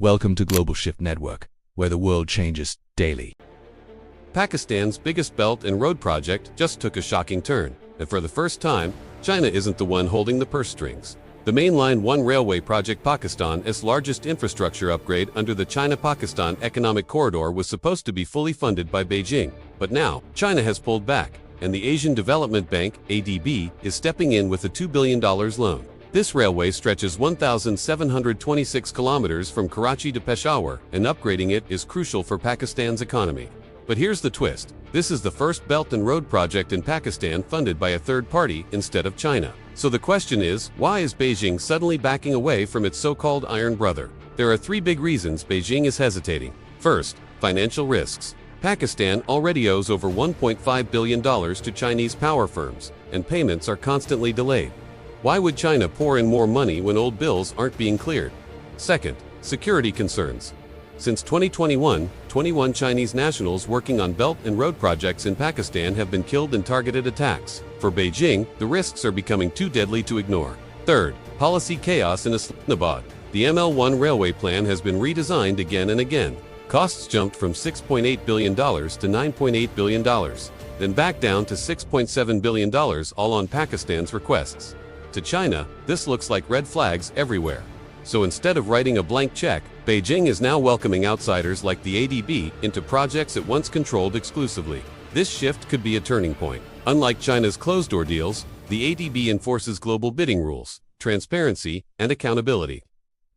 Welcome to Global Shift Network, where the world changes daily. Pakistan's biggest belt and road project just took a shocking turn, and for the first time, China isn't the one holding the purse strings. The Mainline 1 railway project, Pakistan's largest infrastructure upgrade under the China-Pakistan Economic Corridor, was supposed to be fully funded by Beijing. But now, China has pulled back, and the Asian Development Bank, ADB, is stepping in with a $2 billion loan. This railway stretches 1,726 kilometers from Karachi to Peshawar, and upgrading it is crucial for Pakistan's economy. But here's the twist. This is the first Belt and Road project in Pakistan funded by a third party instead of China. So the question is, why is Beijing suddenly backing away from its so-called iron brother? There are three big reasons Beijing is hesitating. First, financial risks. Pakistan already owes over $1.5 billion to Chinese power firms, and payments are constantly delayed. Why would China pour in more money when old bills aren't being cleared? Second, security concerns. Since 2021, 21 Chinese nationals working on Belt and Road projects in Pakistan have been killed in targeted attacks. For Beijing, the risks are becoming too deadly to ignore. Third, policy chaos in Islamabad. The ML1 railway plan has been redesigned again and again. Costs jumped from $6.8 billion to $9.8 billion, then back down to $6.7 billion, all on Pakistan's requests. To China, this looks like red flags everywhere. So instead of writing a blank check, Beijing is now welcoming outsiders like the ADB into projects it once controlled exclusively. This shift could be a turning point. Unlike China's closed-door deals, the ADB enforces global bidding rules, transparency, and accountability.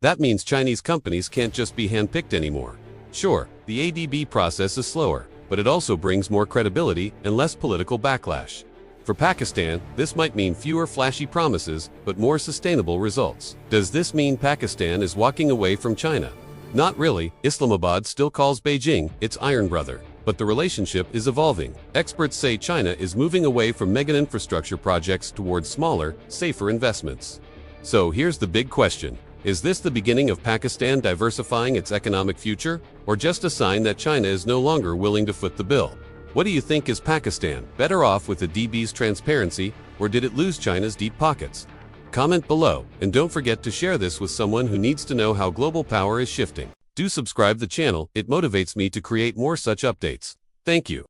That means Chinese companies can't just be handpicked anymore. Sure, the ADB process is slower, but it also brings more credibility and less political backlash. For Pakistan, this might mean fewer flashy promises, but more sustainable results. Does this mean Pakistan is walking away from China? Not really. Islamabad still calls Beijing its iron brother, but the relationship is evolving. Experts say China is moving away from mega infrastructure projects towards smaller, safer investments. So here's the big question. Is this the beginning of Pakistan diversifying its economic future, or just a sign that China is no longer willing to foot the bill? What do you think? Is Pakistan better off with the DB's transparency, or did it lose China's deep pockets? Comment below, and don't forget to share this with someone who needs to know how global power is shifting. Do subscribe the channel, it motivates me to create more such updates. Thank you.